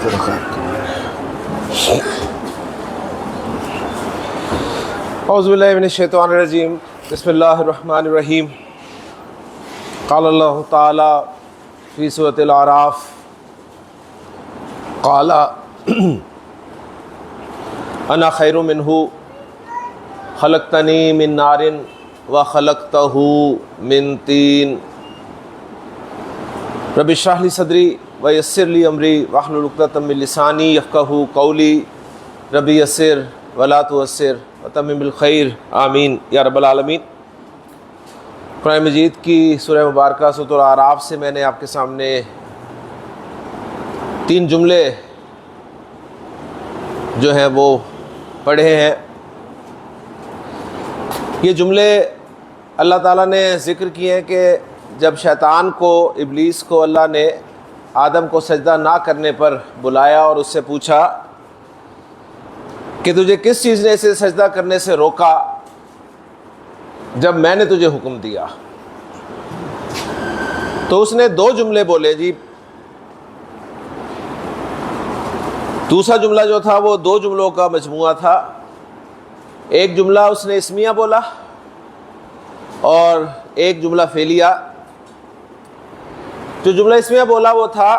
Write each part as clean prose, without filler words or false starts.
اعوذ باللہ من الشیطان الرجیم بسم اللہ الرحمن الرحیم قال اللہ تعالی فی سورۃ الاعراف قال انا خیر منہ خلقتنی من نار وخلقتہ من طین رب اشرح لی صدری ویسر لی امری واحلل عقدۃ من لسانی یفقہوا قولی رب یسر ولا تعسر وتمم بالخیر آمین یا رب العالمین۔ قرآن مجید کی سورہ مبارکہ سورۃ الاعراف سے میں نے آپ کے سامنے 3 جملے جو ہیں وہ پڑھے ہیں۔ یہ جملے اللہ تعالیٰ نے ذکر کیے ہیں کہ جب شیطان کو، ابلیس کو اللہ نے آدم کو سجدہ نہ کرنے پر بلایا اور اس سے پوچھا کہ تجھے کس چیز نے اسے سجدہ کرنے سے روکا جب میں نے تجھے حکم دیا، تو اس نے 2 جملے بولے جی۔ دوسرا جملہ جو تھا وہ 2 جملوں کا مجموعہ تھا۔ ایک جملہ اس نے اسمیہ بولا اور ایک جملہ فعلیہ۔ جو جملہ اسمیہ بولا وہ تھا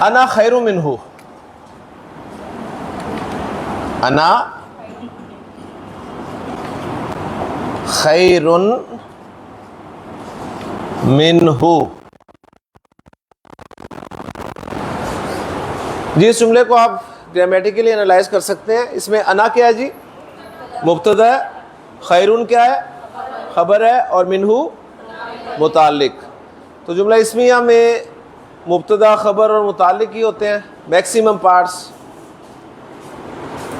انا خیر منہ، انا خیر منہ۔ جی اس جملے کو آپ گرامیٹیکلی انالائز کر سکتے ہیں۔ اس میں انا کیا ہے جی؟ مبتدا ہے، خیرون کیا ہے؟ خبر ہے، اور منہ متعلق۔ تو جملہ اسمیہ میں مبتدا، خبر اور متعلق ہی ہوتے ہیں میکسیمم پارٹس۔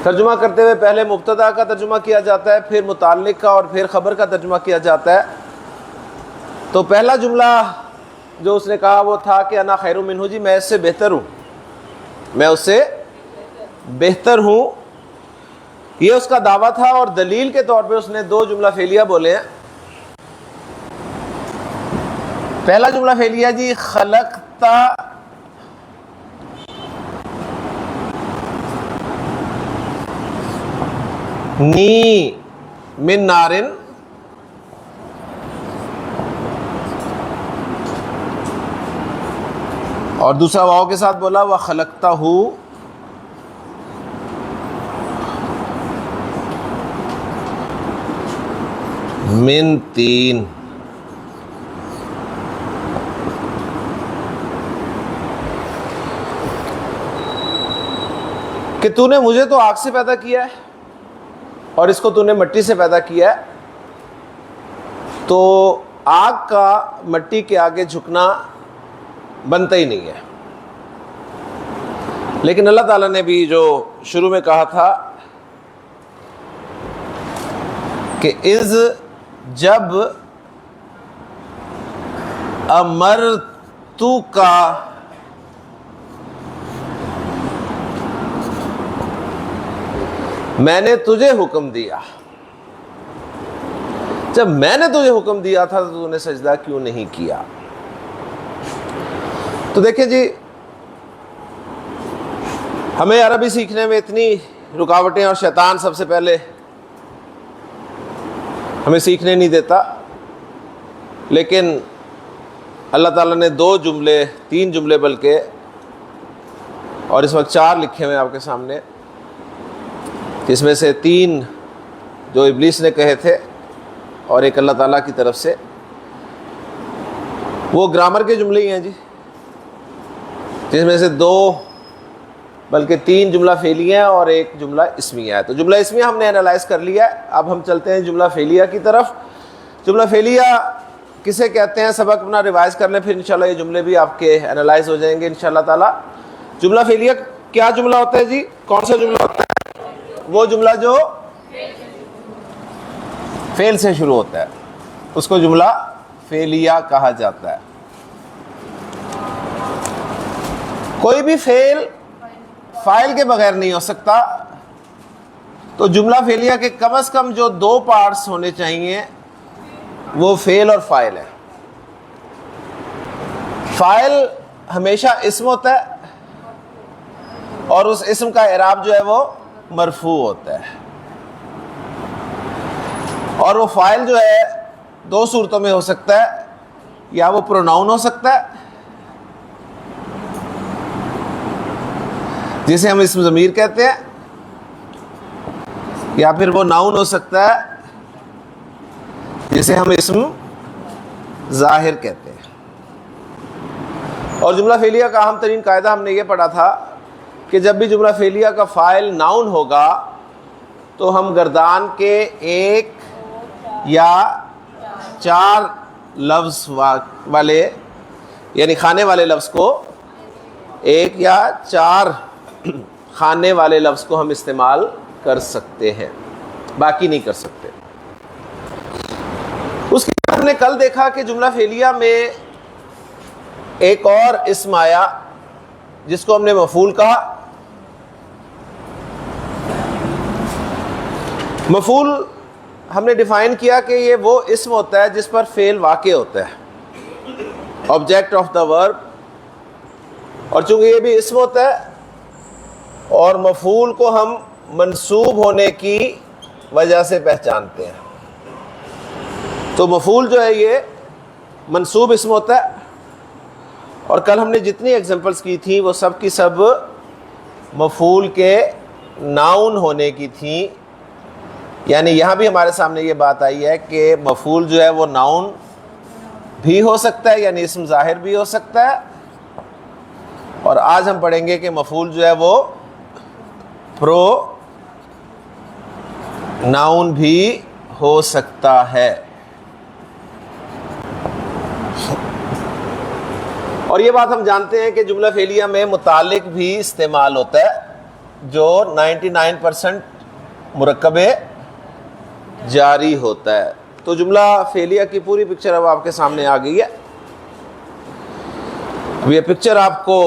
ترجمہ کرتے ہوئے پہلے مبتدا کا ترجمہ کیا جاتا ہے، پھر متعلق کا، اور پھر خبر کا ترجمہ کیا جاتا ہے۔ تو پہلا جملہ جو اس نے کہا وہ تھا کہ انا خیر منہ، جی میں اس سے بہتر ہوں، میں اس سے بہتر ہوں، یہ اس کا دعویٰ تھا۔ اور دلیل کے طور پہ اس نے 2 جملہ فعلیہ بولے ہیں۔ پہلا جملہ فعلیہ جی خلقتا نی من نارن، اور دوسرا واو کے ساتھ بولا وخلقتہ من طین۔ کہ تو نے مجھے تو آگ سے پیدا کیا ہے اور اس کو تو نے مٹی سے پیدا کیا ہے، تو آگ کا مٹی کے آگے جھکنا بنتا ہی نہیں ہے۔ لیکن اللہ تعالیٰ نے بھی جو شروع میں کہا تھا کہ جب امرتو کا، میں نے تجھے حکم دیا، جب میں نے تجھے حکم دیا تھا تو نے سجدہ کیوں نہیں کیا؟ تو دیکھیں جی، ہمیں عربی سیکھنے میں اتنی رکاوٹیں، اور شیطان سب سے پہلے ہمیں سیکھنے نہیں دیتا، لیکن اللہ تعالیٰ نے 2 جملے، 3 جملے بلکہ، اور اس وقت 4 لکھے ہوئے آپ کے سامنے، جس میں سے 3 جو ابلیس نے کہے تھے اور ایک اللہ تعالیٰ کی طرف سے، وہ گرامر کے جملے ہی ہیں جی، جس میں سے 2 بلکہ 3 جملہ فعلیہ ہیں اور ایک جملہ اسمیہ ہے۔ تو جملہ اسمیہ ہم نے انالائز کر لیا ہے۔ اب ہم چلتے ہیں جملہ فعلیہ کی طرف۔ جملہ فعلیہ کسے کہتے ہیں، سبق اپنا ریوائز کر لیں، پھر انشاءاللہ یہ جملے بھی آپ کے انالائز ہو جائیں گے انشاءاللہ تعالی۔ جملہ فعلیہ کیا جملہ ہوتا ہے جی؟ کون سا جملہ ہوتا ہے؟ وہ جملہ جو فعل سے شروع ہوتا ہے، اس کو جملہ فعلیہ کہا جاتا ہے۔ کوئی بھی فعل فاعل کے بغیر نہیں ہو سکتا، تو جملہ فعلیہ کے کم از کم جو 2 پارٹس ہونے چاہیے وہ فعل اور فاعل ہے۔ فاعل ہمیشہ اسم ہوتا ہے اور اس اسم کا اعراب جو ہے وہ مرفوع ہوتا ہے، اور وہ فاعل جو ہے دو صورتوں میں ہو سکتا ہے، یا وہ پروناؤن ہو سکتا ہے جسے ہم اسم ضمیر کہتے ہیں، یا پھر وہ ناؤن ہو سکتا ہے جسے ہم اسم ظاہر کہتے ہیں۔ اور جملہ فعلیہ کا اہم ترین قاعدہ ہم نے یہ پڑھا تھا کہ جب بھی جملہ فعلیہ کا فاعل ناؤن ہوگا تو ہم گردان کے ایک یا چار لفظ والے یعنی کھانے والے لفظ کو، ایک یا چار کھانے والے لفظ کو ہم استعمال کر سکتے ہیں، باقی نہیں کر سکتے۔ اس کے بعد ہم نے کل دیکھا کہ جملہ فعلیہ میں ایک اور اسم آیا جس کو ہم نے مفعول کہا۔ مفعول ہم نے ڈیفائن کیا کہ یہ وہ اسم ہوتا ہے جس پر فعل واقع ہوتا ہے، آبجیکٹ آف دا ورب، اور چونکہ یہ بھی اسم ہوتا ہے اور مفعول کو ہم منصوب ہونے کی وجہ سے پہچانتے ہیں، تو مفعول جو ہے یہ منصوب اسم ہوتا ہے۔ اور کل ہم نے جتنی ایگزامپلس کی تھیں وہ سب کی سب مفعول کے ناؤن ہونے کی تھیں، یعنی یہاں بھی ہمارے سامنے یہ بات آئی ہے کہ مفعول جو ہے وہ ناؤن بھی ہو سکتا ہے، یعنی اسم ظاہر بھی ہو سکتا ہے، اور آج ہم پڑھیں گے کہ مفعول جو ہے وہ پرو ناؤن بھی ہو سکتا ہے۔ اور یہ بات ہم جانتے ہیں کہ جملہ فعلیہ میں متعلق بھی استعمال ہوتا ہے جو 99% مرکب جاری ہوتا ہے۔ تو جملہ فعلیہ کی پوری پکچر اب آپ کے سامنے آ گئی ہے۔ اب یہ پکچر آپ کو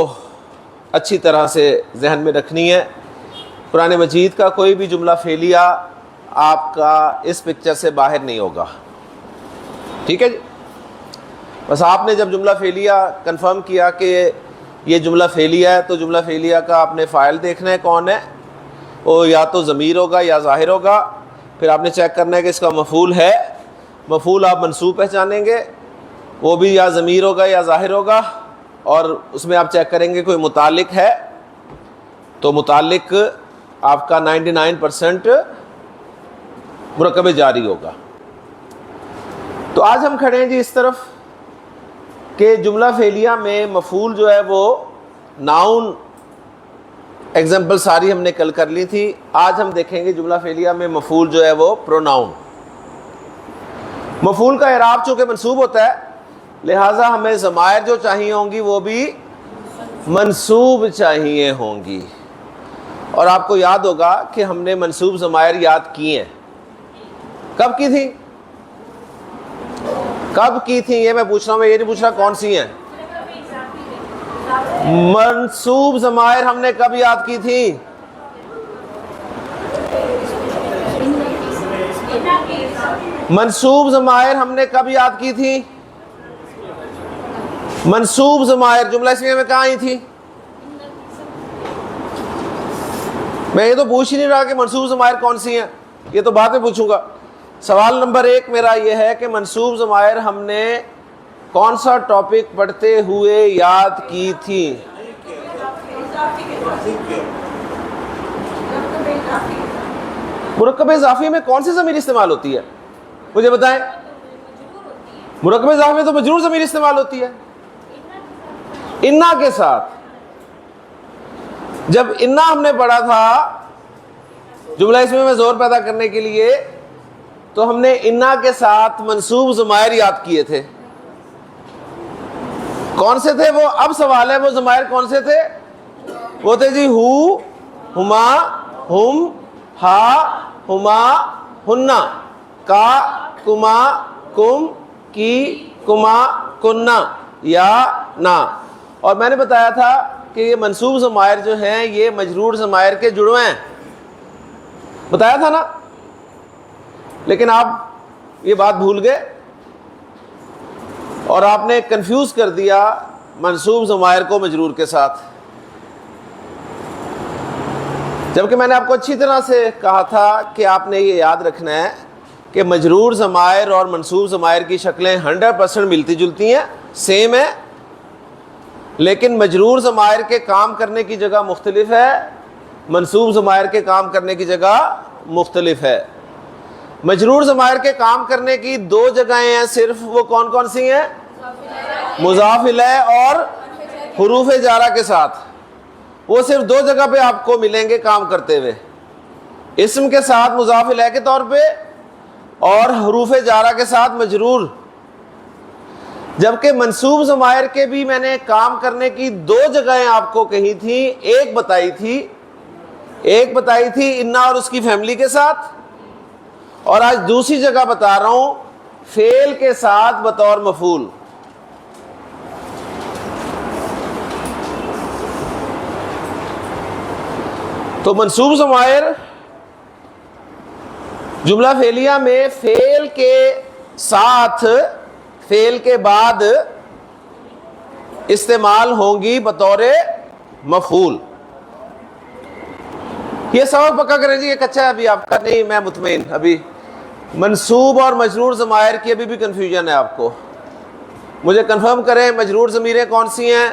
اچھی طرح سے ذہن میں رکھنی ہے۔ قرآن مجید کا کوئی بھی جملہ فعلیہ آپ کا اس پکچر سے باہر نہیں ہوگا، ٹھیک ہے جی؟ بس آپ نے جب جملہ فعلیہ کنفرم کیا کہ یہ جملہ فعلیہ ہے تو جملہ فعلیہ کا آپ نے فاعل دیکھنا ہے کون ہے، وہ یا تو ضمیر ہوگا یا ظاہر ہوگا، پھر آپ نے چیک کرنا ہے کہ اس کا مفعول ہے، مفعول آپ منصوب پہچانیں گے، وہ بھی یا ضمیر ہوگا یا ظاہر ہوگا، اور اس میں آپ چیک کریں گے کوئی متعلق ہے تو متعلق آپ کا 99% مرکب جاری ہوگا۔ تو آج ہم کھڑے ہیں جی اس طرف کہ جملہ فعلیہ میں مفعول جو ہے وہ ناؤن، ایگزامپل ساری ہم نے کل کر لی تھی۔ آج ہم دیکھیں گے جملہ فعلیہ میں مفعول جو ہے وہ پروناؤن۔ مفعول کا اعراب چونکہ منصوب ہوتا ہے لہٰذا ہمیں ضمائر جو چاہیے ہوں گی وہ بھی منصوب چاہیے ہوں گی، اور آپ کو یاد ہوگا کہ ہم نے منصوب ضمائر یاد کی ہیں، کب کی تھی؟ کب کی تھی یہ میں پوچھ رہا ہوں، میں یہ نہیں پوچھ رہا کون سی ہیں۔ منصوب ضمائر ہم نے کب یاد کی تھی؟ منصوب ضمائر ہم نے کب یاد کی تھی؟ منصوب ضمائر جملہ اسمیہ میں کہاں آئی تھی؟ میں یہ تو پوچھ ہی نہیں رہا کہ منصوب ضمائر کون سی ہیں، یہ تو بعد میں پوچھوں گا۔ سوال نمبر 1 میرا یہ ہے کہ منصوب ضمائر ہم نے کون سا ٹاپک پڑھتے ہوئے یاد کی تھی؟ مرکب اضافی میں کون سی ضمیر استعمال ہوتی ہے مجھے بتائیں؟ مرکب اضافی میں تو مجرور ضمیر استعمال ہوتی ہے انا کے ساتھ۔ جب انا ہم نے پڑھا تھا جملہ اسمیہ میں زور پیدا کرنے کے لیے تو ہم نے انا کے ساتھ منصوب ضمائر یاد کیے تھے، کون سے تھے وہ؟ اب سوال ہے وہ ضمائر کون سے تھے؟ وہ تھے جی ہو، ہما، ہم، ہا، ہما، ہننا، کا، کما، کم، کی، کما، کننا، یا نا۔ اور میں نے بتایا تھا کہ یہ منصوب ضمائر جو ہیں یہ مجرور ضمائر کے جڑوے ہیں، بتایا تھا نا، لیکن آپ یہ بات بھول گئے اور آپ نے کنفیوز کر دیا منصوب ضمائر کو مجرور کے ساتھ، جبکہ میں نے آپ کو اچھی طرح سے کہا تھا کہ آپ نے یہ یاد رکھنا ہے کہ مجرور ضمائر اور منصوب ضمائر کی شکلیں 100% ملتی جلتی ہیں، سیم ہیں، لیکن مجرور ضمائر کے کام کرنے کی جگہ مختلف ہے، منصوب ضمائر کے کام کرنے کی جگہ مختلف ہے۔ مجرور ضمائر کے کام کرنے کی دو جگہیں ہیں صرف، وہ کون کون سی ہیں؟ مضاف الیہ اور حروف جارہ کے ساتھ، وہ صرف دو جگہ پہ آپ کو ملیں گے کام کرتے ہوئے، اسم کے ساتھ مضاف الیہ کے طور پہ اور حروف جارہ کے ساتھ مجرور۔ جبکہ منصوب ضمائر کے بھی میں نے کام کرنے کی دو جگہیں آپ کو کہی تھیں، ایک بتائی تھی انا اور اس کی فیملی کے ساتھ، اور آج دوسری جگہ بتا رہا ہوں فعل کے ساتھ بطور مفعول۔ تو منصوب ضمائر جملہ فعلیہ میں فعل کے ساتھ، فعل کے بعد استعمال ہوں گی بطور مفعول۔ یہ سبق پکا کریں جی، یہ کچا ہے ابھی آپ کا، نہیں میں مطمئن، ابھی منصوب اور مجرور ضمائر کی ابھی بھی کنفیوژن ہے آپ کو۔ مجھے کنفرم کریں مجرور ضمیریں کون سی ہیں،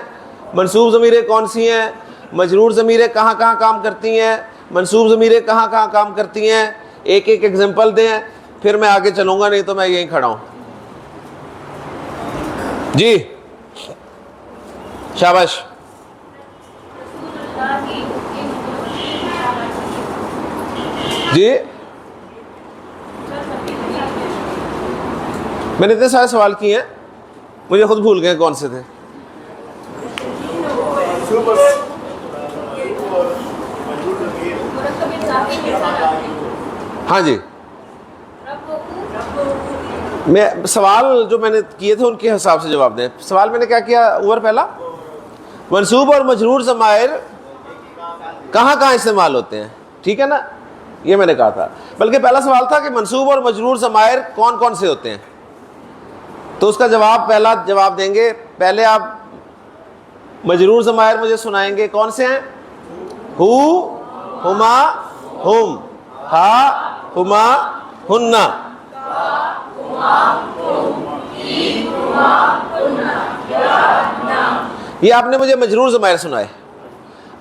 منصوب ضمیریں کون سی ہیں، مجرور ضمیریں کہاں کہاں کام کرتی ہیں، منصوب ضمیریں کہاں کہاں کام کرتی ہیں، ایک ایک ایگزامپل دیں، پھر میں آگے چلوں گا، نہیں تو میں یہیں کھڑا ہوں۔ جی شاباش۔ جی میں نے اتنے سارے سوال کیے ہیں، مجھے خود بھول گئے کون سے تھے۔ ہاں جی، میں سوال جو میں نے کیے تھے ان کے حساب سے جواب دیں۔ سوال میں نے کیا کیا اوور؟ پہلا منصوب اور مجرور ضمائر کہاں کہاں استعمال ہوتے ہیں، ٹھیک ہے نا، یہ میں نے کہا تھا۔ بلکہ پہلا سوال تھا کہ منصوب اور مجرور ضمائر کون کون سے ہوتے ہیں، تو اس کا جواب پہلا جواب دیں گے۔ پہلے آپ مجرور ضمائر مجھے سنائیں گے، کون سے ہیں؟ ہو، ہما، ہم، ہا، ہما، ہننا۔ یہ آپ نے مجھے مجرور ضمائر سنائے،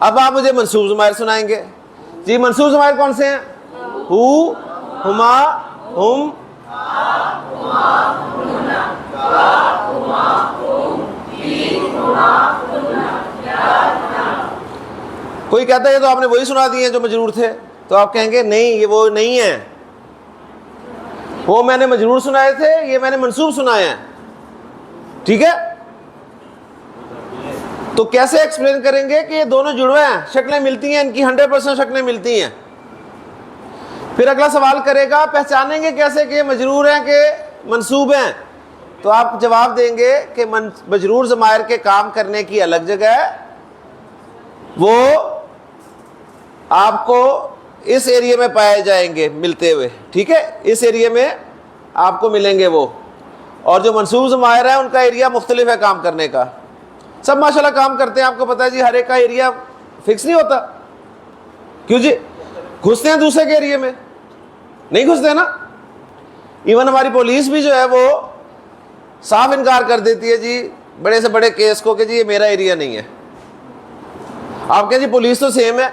اب آپ مجھے منصوب ضمائر سنائیں گے۔ جی منصوب ضمائر کون سے ہیں؟ ہو، ہما، ہم۔ کوئی کہتا ہے تو آپ نے وہی سنا دیے جو مجرور تھے، تو آپ کہیں گے نہیں یہ وہ نہیں ہیں، وہ میں نے مجرور سنائے تھے، یہ میں نے منصوب سنائے ہیں، ٹھیک ہے؟ تو کیسے ایکسپلین کریں گے کہ یہ دونوں جڑوے ہیں، شکلیں ملتی ہیں، ان کی 100% شکلیں ملتی ہیں۔ پھر اگلا سوال کرے گا پہچانیں گے کیسے کہ مجرور ہیں کہ منصوب ہیں، تو آپ جواب دیں گے کہ مجرور ضمائر کے کام کرنے کی الگ جگہ ہے، وہ آپ کو اس ایریے میں پائے جائیں گے ملتے ہوئے، ٹھیک ہے، اس ایریے میں آپ کو ملیں گے وہ، اور جو منصوب ضمائر ہیں ان کا ایریا مختلف ہے کام کرنے کا۔ سب ماشاءاللہ کام کرتے ہیں، آپ کو پتہ ہے جی، ہر ایک کا ایریا فکس نہیں ہوتا، کیوں جی؟ گھستے ہیں دوسرے کے ایریے میں، نہیں گھستے نا۔ ایون ہماری پولیس بھی جو ہے وہ صاف انکار کر دیتی ہے جی بڑے سے بڑے کیس کو کہ جی یہ میرا ایریا نہیں ہے۔ آپ کہیں جی پولیس تو سیم ہے،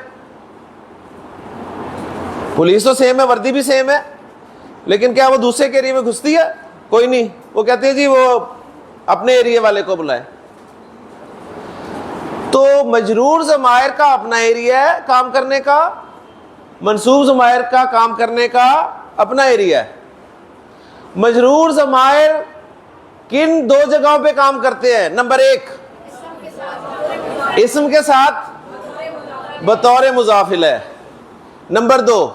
پولیس تو سیم ہے، وردی بھی سیم ہے، لیکن کیا وہ دوسرے کے ایریا میں گھستی ہے؟ کوئی نہیں، وہ کہتے ہیں جی وہ اپنے ایریا والے کو بلائے۔ تو مجرور ضمائر کا اپنا ایریا ہے کام کرنے کا، منصوب ضمائر کا کام کرنے کا اپنا ایریا ہے۔ مجرور ضمائر کن دو جگہوں پہ کام کرتے ہیں؟ نمبر ایک، اسم کے ساتھ بطور مضاف الیہ، نمبر دو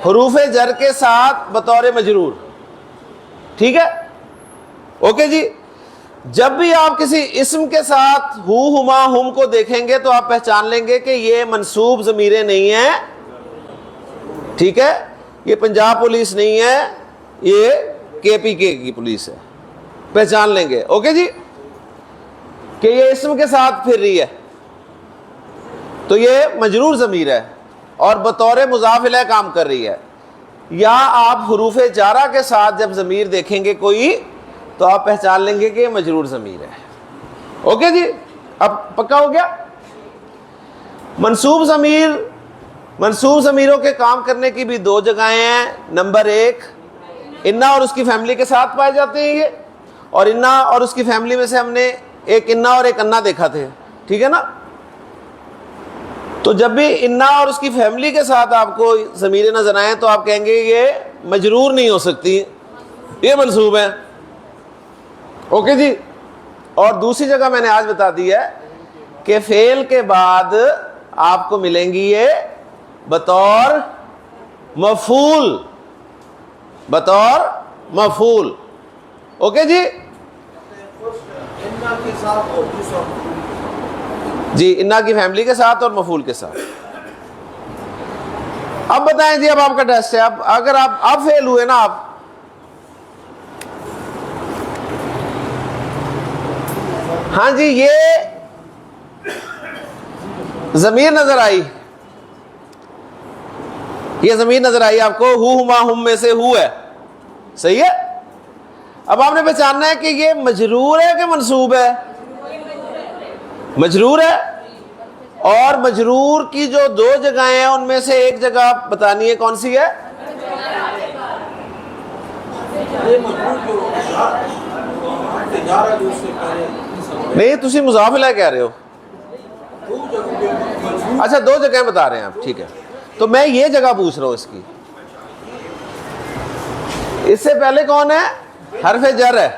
حروف جر کے ساتھ بطور مجرور، ٹھیک ہے، اوکے جی۔ جب بھی آپ کسی اسم کے ساتھ ہو، ہما، ہم کو دیکھیں گے تو آپ پہچان لیں گے کہ یہ منصوب ضمیریں نہیں ہیں، ٹھیک ہے، یہ پنجاب پولیس نہیں ہے، یہ کے پی کے کی پولیس ہے، پہچان لیں گے، اوکے جی۔ کہ یہ اسم کے ساتھ پھر رہی ہے تو یہ مجرور ضمیر ہے اور بطور مضاف الیہ کام کر رہی ہے. یا آپ حروف جارہ کے ساتھ جب ضمیر دیکھیں گے کوئی تو آپ پہچان لیں گے کہ یہ مجرور ضمیر ہے. اوکے جی, اب پکا ہو گیا. منصوب ضمیروں کے کام کرنے کی بھی دو جگہیں ہیں. نمبر ایک, انا اور اس کی فیملی کے ساتھ پائے جاتے ہیں یہ, اور انا اور اس کی فیملی میں سے ہم نے ایک انا اور ایک انا دیکھا تھے, ٹھیک ہے نا. تو جب بھی انا اور اس کی فیملی کے ساتھ آپ کو ضمیریں نظر آئیں تو آپ کہیں گے یہ مجرور نہیں ہو سکتی, یہ منصوب ہے. اوکے جی. اور دوسری جگہ میں نے آج بتا دی ہے کہ فعل کے بعد آپ کو ملیں گی یہ بطور مفعول, بطور مفعول. اوکے جی. جی, انا کی فیملی کے ساتھ اور مفعول کے ساتھ. اب بتائیں جی, اب آپ کا ٹیسٹ ہے. اب اگر آپ فیل ہوئے نا, آپ ہاں جی یہ ضمیر نظر آئی, یہ ضمیر نظر آئی آپ کو, ہو ہما ہم میں سے ہو ہے, صحیح ہے. اب آپ نے پہچاننا ہے کہ یہ مجرور ہے کہ منصوب ہے. مجرور ہے, اور مجرور کی جو دو جگہیں ہیں ان میں سے ایک جگہ بتانی ہے کون سی ہے. نہیں, تسی مضاف الیہ کہہ رہے ہو. اچھا, دو جگہیں بتا رہے ہیں آپ, ٹھیک ہے. تو میں یہ جگہ پوچھ رہا ہوں اس کی. اس سے پہلے کون ہے, حرف جر ہے,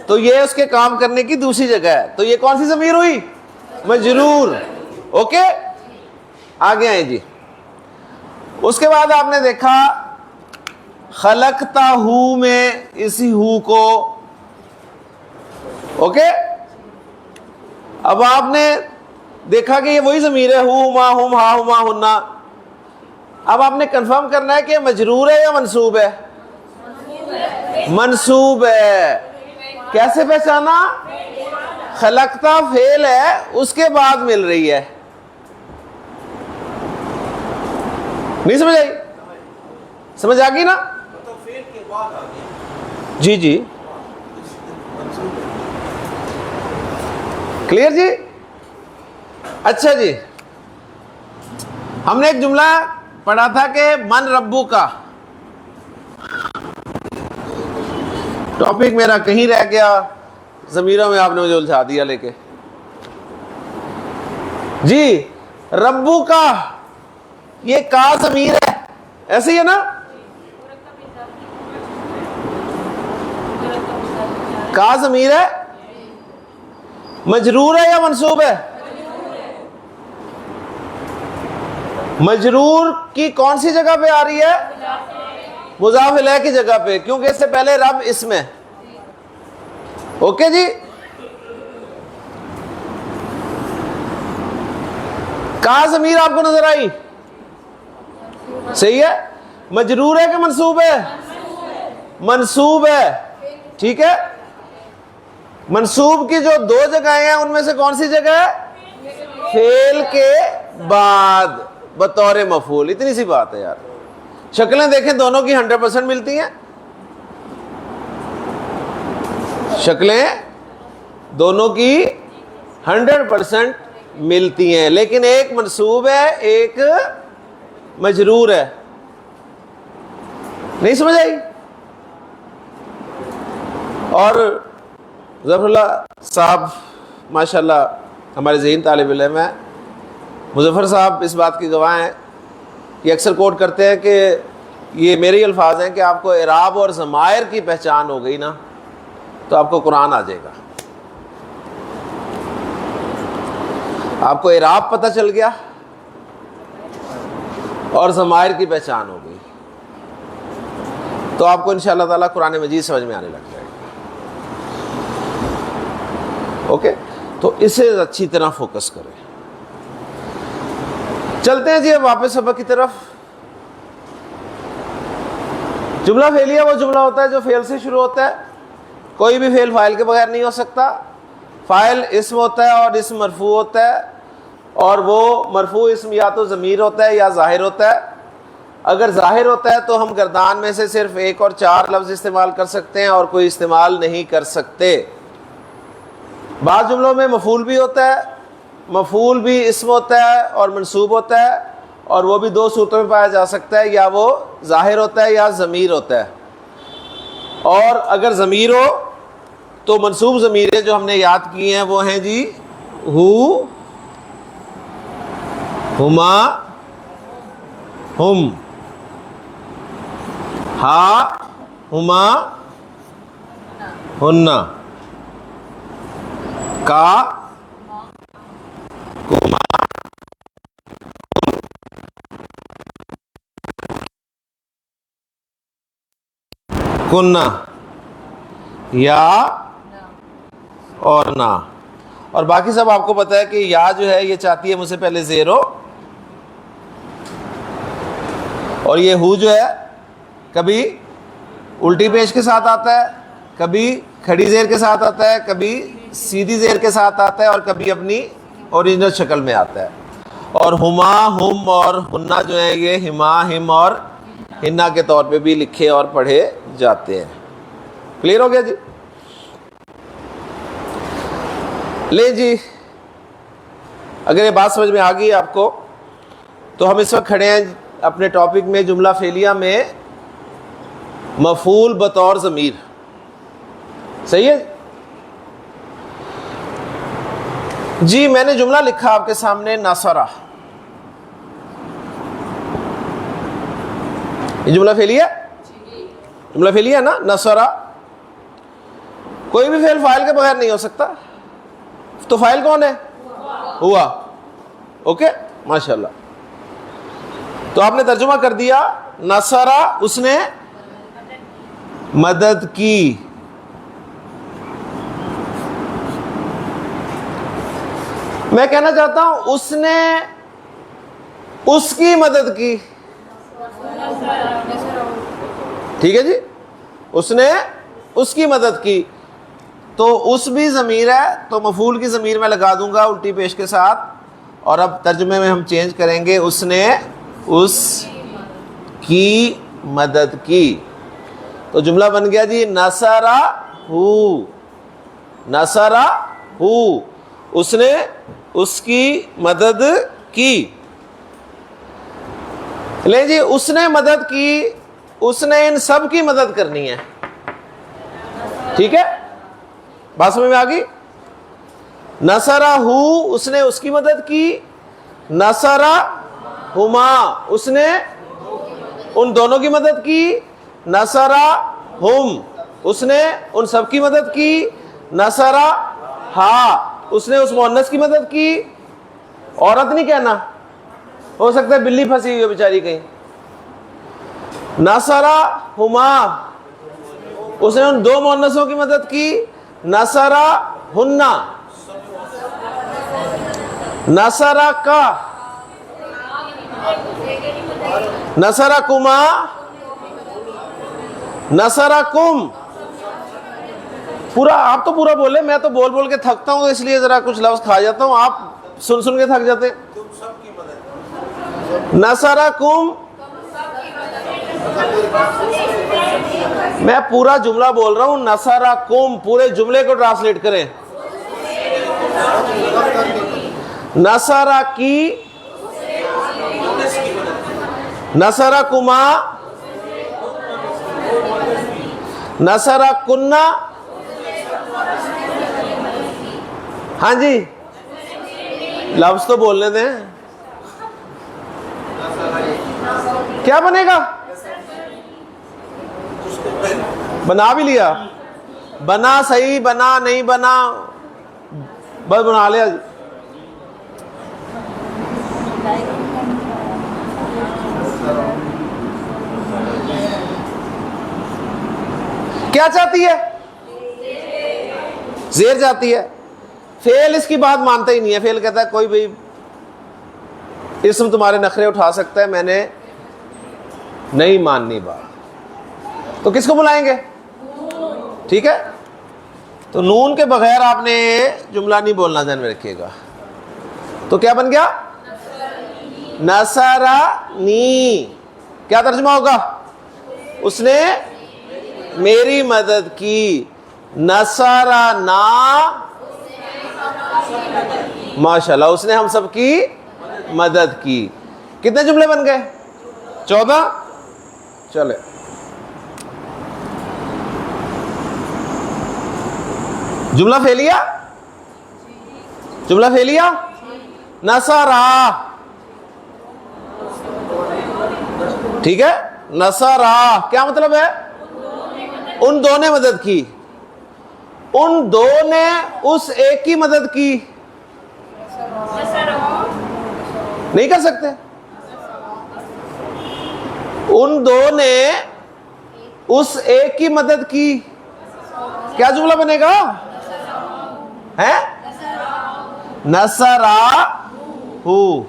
تو یہ اس کے کام کرنے کی دوسری جگہ ہے. تو یہ کون سی ضمیر ہوئی, مجرور. اوکے, آگے آئیں جی. اس کے بعد آپ نے دیکھا خلقتا ہو میں اسی ہو کو. اوکے, اب آپ نے دیکھا کہ یہ وہی ضمیر ہے, ہو ہما ہم ہا ہما ہننا. اب آپ نے کنفرم کرنا ہے کہ مجرور ہے یا منصوب ہے. منصوب ہے. کیسے پہچانا, خلقتا فعل ہے اس کے بعد مل رہی ہے. نہیں سمجھ آئی, سمجھ آ گئی نا. جی جی, کلیئر جی. اچھا جی, ہم نے ایک جملہ پڑھا تھا کہ من ربو کا. ٹاپک میرا کہیں رہ گیا, ضمیروں میں آپ نے مجھے الجھا دیا لے کے. جی, ربو کا, یہ کا ضمیر ہے, ایسے ہی ہے نا. کا ضمیر ہے, مجرور ہے یا منصوب ہے. مجرور کی کون سی جگہ پہ آ رہی ہے, مضاف الیہ کی جگہ پہ, کیونکہ اس سے پہلے رب اسم ہے. اوکے جی. کا ضمیر آپ کو نظر آئی, صحیح ہے. مجرور ہے کہ منصوب ہے, منصوب ہے, ٹھیک ہے. منصوب کی جو دو جگہیں ہیں ان میں سے کون سی جگہ ہے, فعل کے بعد بطور مفعول. اتنی سی بات ہے یار. شکلیں دیکھیں دونوں کی 100% ملتی ہیں, شکلیں دونوں کی 100% ملتی ہیں, لیکن ایک منصوب ہے ایک مجرور ہے. نہیں سمجھ آئی. اور ظفر اللہ صاحب ماشاءاللہ ہمارے ذہین طالب علم ہیں, مظفر صاحب اس بات کی گواہ ہیں. یہ اکثر کوٹ کرتے ہیں کہ یہ میرے ہی الفاظ ہیں کہ آپ کو اعراب اور ضمائر کی پہچان ہو گئی نا تو آپ کو قرآن آ جائے گا. آپ کو اعراب پتہ چل گیا اور ضمائر کی پہچان ہو گئی تو آپ کو انشاءاللہ تعالیٰ قرآن مجید سمجھ میں آنے لگ جائے گا. اوکے, تو اسے اچھی طرح فوکس کریں. چلتے ہیں جی اب واپس سبق کی طرف. جملہ فعلیہ وہ جملہ ہوتا ہے جو فعل سے شروع ہوتا ہے. کوئی بھی فعل فاعل کے بغیر نہیں ہو سکتا. فاعل اسم ہوتا ہے اور اسم مرفوع ہوتا ہے، اور وہ مرفوع اسم یا تو ضمیر ہوتا ہے یا ظاہر ہوتا ہے۔ اگر ظاہر ہوتا ہے تو ہم گردان میں سے صرف ایک اور چار لفظ استعمال کر سکتے ہیں اور کوئی استعمال نہیں کر سکتے۔ بعض جملوں میں مفعول بھی ہوتا ہے، مفعول بھی اسم ہوتا ہے اور منصوب ہوتا ہے، اور وہ بھی دو صورتوں میں پایا جا سکتا ہے، یا وہ ظاہر ہوتا ہے یا ضمیر ہوتا ہے۔ اور اگر ضمیر ہو تو منصوب ضمیریں جو ہم نے یاد کی ہیں وہ ہیں جی ہو، ہما، ہم، ہا، ہما، ہننا، کا، کما، کننا، یا اور نا۔ اور باقی سب آپ کو پتہ ہے کہ یا جو ہے یہ چاہتی ہے مجھ سے پہلے زیر ہو، اور یہ ہو جو ہے کبھی الٹی پیش کے ساتھ آتا ہے، کبھی کھڑی زیر کے ساتھ آتا ہے، کبھی سیدھی زیر کے ساتھ آتا ہے، اور کبھی اپنی اوریجنل شکل میں آتا ہے۔ اور ہما، ہم اور ہننا جو ہیں یہ ہما، ہم اور ہننا کے طور پہ بھی لکھے اور پڑھے جاتے ہیں۔ کلیئر ہو گیا جی؟ لے جی، اگر یہ بات سمجھ میں آ گئی آپ کو تو ہم اس وقت کھڑے ہیں اپنے ٹاپک میں، جملہ فعلیہ میں مفعول بطور ضمیر۔ صحیح ہے جی؟ میں نے جملہ لکھا آپ کے سامنے، نصرہ۔ یہ جملہ فعلیہ، جملہ فعلیہ نا، نصرہ۔ کوئی بھی فعل فاعل کے بغیر نہیں ہو سکتا، تو فاعل کون ہے؟ ہوا۔ اوکے، ماشاءاللہ۔ تو آپ نے ترجمہ کر دیا، نصرہ اس نے مدد کی۔ میں کہنا چاہتا ہوں اس نے اس کی مدد کی۔ ٹھیک ہے جی؟ اس نے اس کی مدد کی، تو اس بھی ضمیر ہے تو مفعول کی ضمیر میں لگا دوں گا الٹی پیش کے ساتھ، اور اب ترجمے میں ہم چینج کریں گے، اس نے اس کی مدد کی۔ تو جملہ بن گیا جی نصرہ ہو، نصرہ ہو، اس نے اس کی مدد کی۔ لیں جی، اس نے مدد کی، اس نے ان سب کی مدد کرنی ہے۔ ٹھیک ہے، بات سمجھ میں آ گئی؟ نصرہ ہو، اس نے اس کی مدد کی، نصرہ ہما، اس نے ان دونوں کی مدد کی، نصرہ ہم، اس نے ان سب کی مدد کی، نصرہ ہا، اس نے اس مؤنث کی مدد کی۔ عورت نہیں کہنا، ہو سکتا ہے بلی پھنسی ہوئی ہے بیچاری کہیں۔ نصرہ ہما، اس نے ان دو مؤنثوں کی مدد کی، نصرہ ہننا، نصرہ کا، نصرہ کما، نصرہ کم۔ پورا آپ تو پورا بولے، میں تو بول بول کے تھکتا ہوں، اس لیے ذرا کچھ لفظ کھا جاتا ہوں، آپ سن سن کے تھک جاتے۔ نصرہ کم، میں پورا جملہ بول رہا ہوں، نصرہ کم، پورے جملے کو ٹرانسلیٹ کریں۔ نصرہ کی، نصرہ کما، نصرہ کننا۔ ہاں جی، لفظ تو بولنے دیں، کیا بنے گا؟ بنا بھی لیا، بنا صحیح، بنا نہیں بنا، بس بنا لیا جی۔ کیا چاہتی ہے؟ زیر جاتی ہے۔ فعل اس کی بات مانتا ہی نہیں ہے، فعل کہتا ہے کوئی بھی اسم تمہارے نخرے اٹھا سکتا ہے، میں نے نہیں ماننی بات۔ تو کس کو بلائیں گے؟ ٹھیک ہے، تو نون کے بغیر آپ نے جملہ نہیں بولنا، ذہن میں رکھیے گا. تو کیا بن گیا؟ نصرنی. کیا ترجمہ ہوگا؟ اس نے میری مدد کی. نصرنا، ماشاءاللہ، اس نے ہم سب کی مدد کی. کتنے جملے بن گئے؟ 14. چلے جملہ فعلیہ، جملہ فعلیہ نصرا. ٹھیک ہے، نصرا کیا مطلب ہے؟ ان دو نے مدد کی. ان دو نے اس ایک کی مدد کی. نہیں کر سکتے. ان دو نے اس ایک کی مدد کی. کیا جملہ بنے گا؟ ہے نصرا ہو.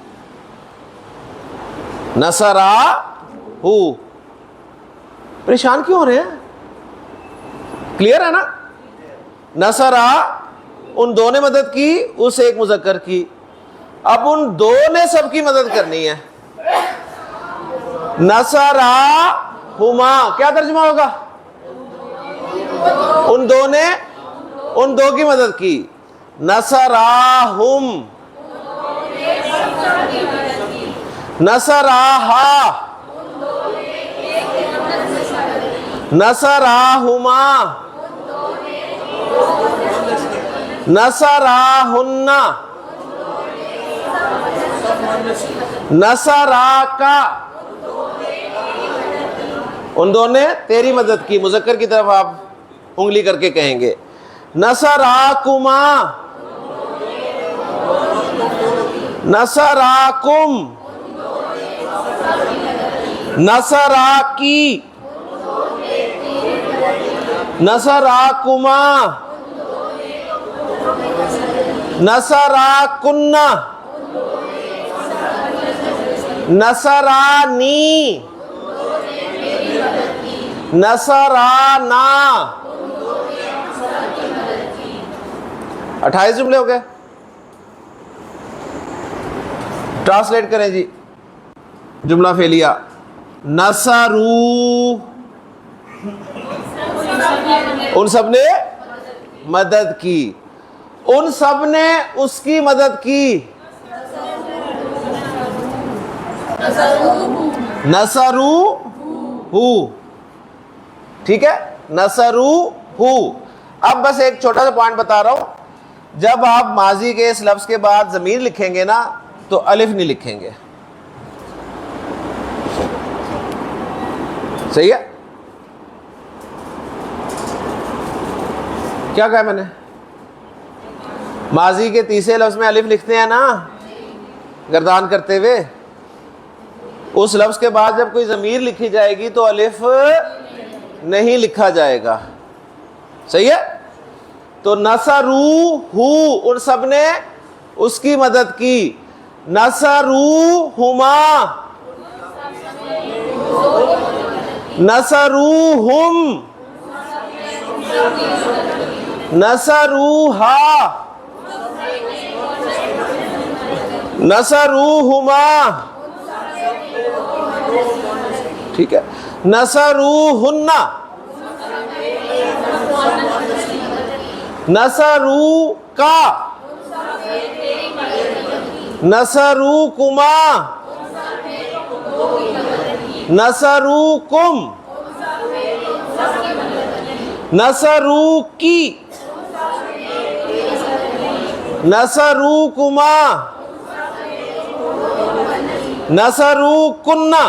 نصرا ہو. پریشان کیوں ہو رہے ہیں؟ کلیئر ہے نا؟ نصرا، ان دو نے مدد کی اس ایک مذکر کی. اب ان دو نے سب کی مدد کرنی ہے. نصرا ہما کیا ترجمہ ہوگا؟ ان دو نے ان دو کی مدد کی. نصراہم، نصراہا، نصراہما، نصراہن، نصراکا. ان دو نے تیری مدد کی. مذکر کی طرف آپ انگلی کر کے کہیں گے. نصراکما، نصراکم، نصراکی، نصراکما، نصراکن، نصرانی، نصرانا. 28 جملے ہو گئے. ٹرانسلیٹ کریں جی. جملہ فعلیہ نصرو، ان سب نے مدد کی. ان سب نے اس کی مدد کی. نصرو ہو. ٹھیک ہے، نصرو ہو. اب بس ایک چھوٹا سا پوائنٹ بتا رہا ہوں. جب آپ ماضی کے اس لفظ کے بعد ضمیر لکھیں گے نا تو الف نہیں لکھیں گے. صحیح ہے؟ کیا کہا میں نے؟ ماضی کے تیسرے لفظ میں الف لکھتے ہیں نا گردان کرتے ہوئے. اس لفظ کے بعد جب کوئی ضمیر لکھی جائے گی تو الف نہیں لکھا جائے گا. صحیح ہے؟ تو نصرو ہو، ان سب نے اس کی مدد کی. نصرو ہما، نصرو ہم، نصرو ہا، نصرو ہما. ٹھیک ہے، نصرو ہن، نصرو کا، نصرو کما، نصرو کم، نصرو کی، نصرو کما، نصرو کنہ،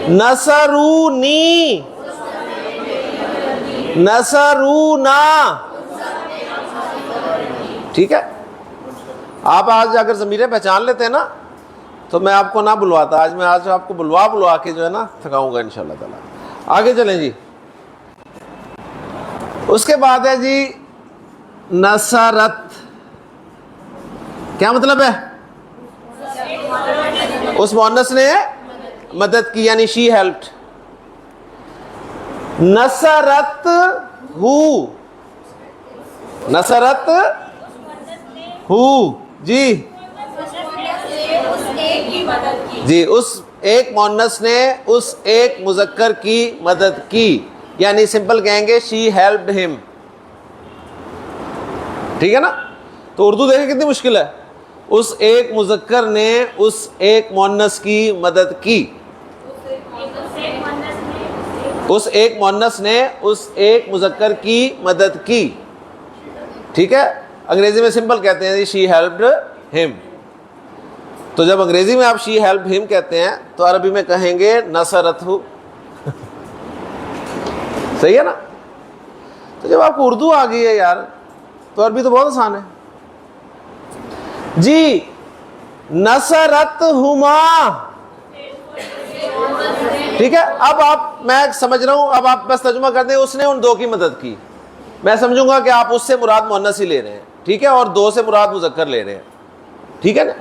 نصرونی، نصرونا. ٹھیک ہے، آپ آج اگر ضمیریں پہچان لیتے ہیں نا تو میں آپ کو نہ بلواتا. آج میں آپ کو بلوا کے جو ہے نا تھکاؤں گا انشاءاللہ تعالی. آگے چلیں جی. اس کے بعد ہے جی نصرت. کیا مطلب ہے؟ اس مؤنث نے مدد کی، یعنی شی ہیلپڈ. نصرت ہو، نصرت ہو جی جی، اس ایک مؤنث نے اس ایک مذکر کی مدد کی، یعنی سمپل کہیں گے شی ہیلپڈ ہم، ٹھیک ہے نا؟ تو اردو دیکھیں کتنی مشکل ہے، اس ایک مذکر نے اس ایک مؤنث کی مدد کی، اس ایک مؤنث نے اس ایک مذکر کی مدد کی، ٹھیک ہے؟ انگریزی میں سمپل کہتے ہیں شی ہیلپڈ ہم، تو جب انگریزی میں آپ شی ہیلپ ہم کہتے ہیں تو عربی میں کہیں گے نصرت ہو، صحیح ہے نا؟ تو جب آپ کو اردو آ گئی ہے یار تو عربی تو بہت آسان ہے جی. نصرت ہما، ٹھیک ہے؟ اب آپ، میں سمجھ رہا ہوں، اب آپ بس ترجمہ کرتے ہیں اس نے ان دو کی مدد کی، میں سمجھوں گا کہ آپ اس سے مراد مؤنث ہی لے رہے ہیں، ٹھیک ہے؟ اور دو سے مراد مذکر لے رہے ہیں، ٹھیک ہے نا؟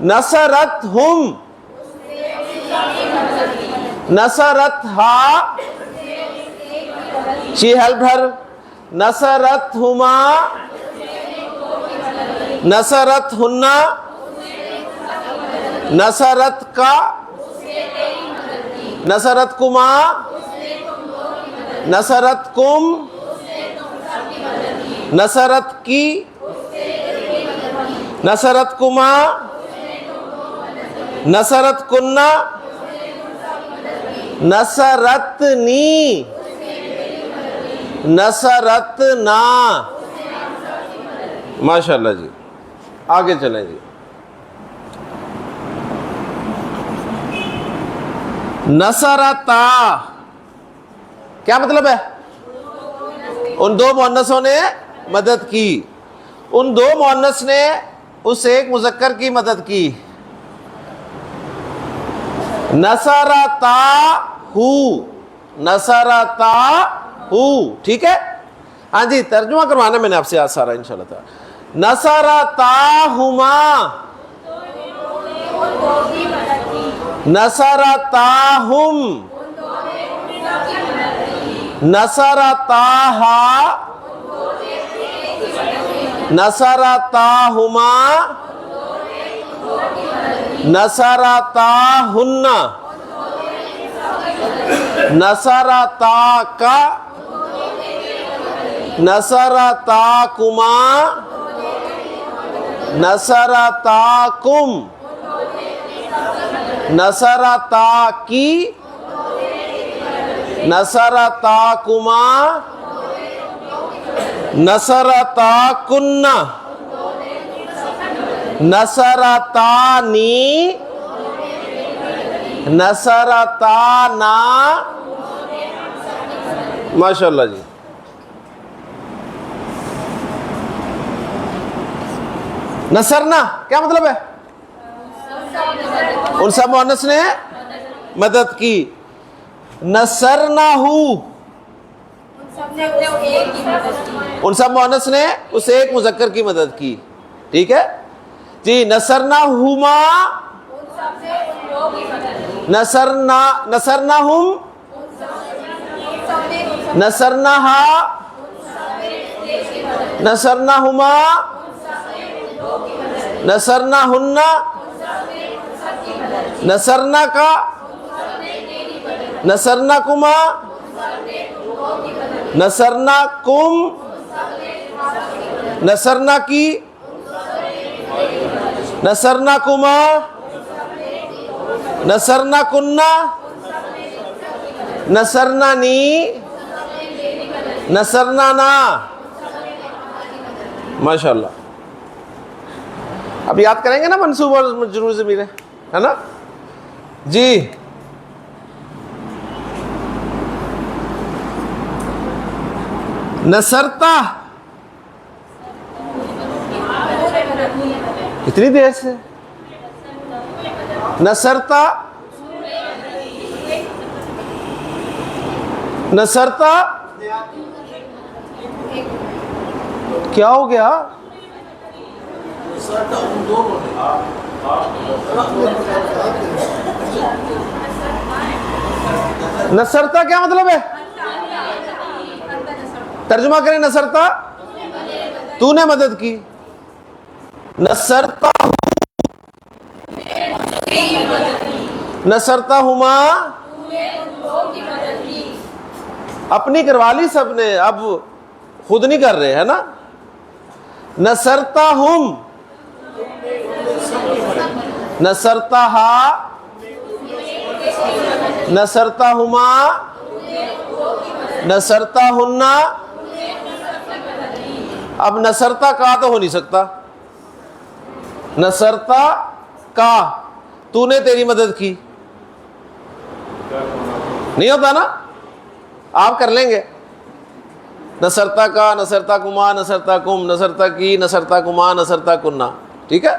نصرت ہم، نصرت ہا، شی ہیلپ ہر، نصرت ہما، نصرت ہننا، نصرت کا، نصرت کما، نصرت کم، نصرت کی، نصرت کما، نصرت کننا، نصرت نی، نصرت نا. ماشاء اللہ جی، آگے چلیں جی. نصرتا کیا مطلب ہے؟ ان دو مؤنثوں نے مدد کی، ان دو مؤنث نے اس ایک مذکر کی مدد کی. نصرتا ہو، نصرتا ہو، ٹھیک ہے؟ ہاں جی، ترجمہ کروانا میں نے آپ سے آج سارا انشاءاللہ تعالی. نصرتا ہما، نصرتا ہم، نصرتا ہا، نصرتا ہما، نصرتا ہن، نصرتا کا، نصرتا کما، نصرتا کم، نصرتا کی، نصرتا کما، نصرتا کننا، نصرتا نی، نصرتا نا. ماشاء اللہ جی. نصرنا کیا مطلب ہے؟ ان سب مؤنث نے مدد کی. نصرنا ہو، ان سب مؤنث نے اس ایک مذکر کی مدد کی، ٹھیک ہے جی. نصرنا ہما، نصرنا ہم، نصرنا ہا، نصرنا ہما، نصرنا ہننا، نصرنا کا، نصرنا کما، نصرنا کم، نصرنا کی، نصرنا کما، نصرنا کننا، نصرنا نی، نصرنا نا. ماشاءاللہ. اب یاد کریں گے نا منصوب اور مجرور ضمیر ہے نا جی. نصرتا اتنی دیر سے، نصرتا، نصرتا کیا ہو گیا؟ نصرتا کیا مطلب ہے؟ ترجمہ کریں نصرتا تو نے مدد کی، نصرتا نصرتا ہما اپنی کروا لی سب نے، اب خود نہیں کر رہے ہے نا. نصرتا ہم نصرتا ہا نصرتا ہما نصرتا ہننا. اب نصرتا کا تو ہو نہیں سکتا، نصرتا کا تو نے تیری مدد کی نہیں ہوتا نا، آپ کر لیں گے. نصرتا کا، نصرتا کما، نصرتا کم، نصرتا کی، نصرتا کما، نصرتا کننا، ٹھیک ہے،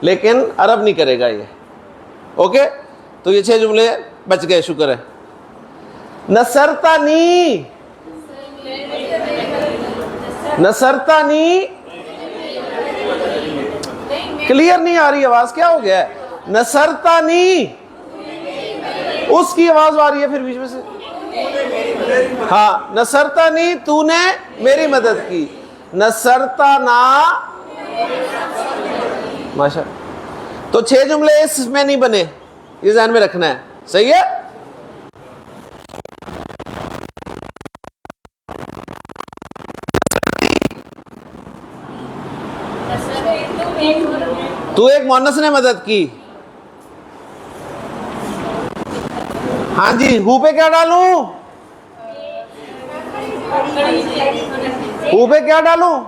لیکن عرب نہیں کرے گا یہ. اوکے، تو یہ 6 جملے بچ گئے، شکر ہے. نصرتا نی نصرتا نی کلیئر نہیں آ رہی آواز، کیا ہو گیا ہے؟ نصرتا نی اس کی آواز آ رہی ہے پھر بیچ میں سے. ہاں، نصرتا نی تو نے میری مدد کی، نصرتا نا ماشاء. تو 6 جملے اس میں نہیں بنے، یہ ذہن میں رکھنا ہے، صحیح ہے. تو ایک مؤنث نے مدد کی. ہاں جی، ہو پہ کیا ڈالوں؟ ہو پہ کیا ڈالوں؟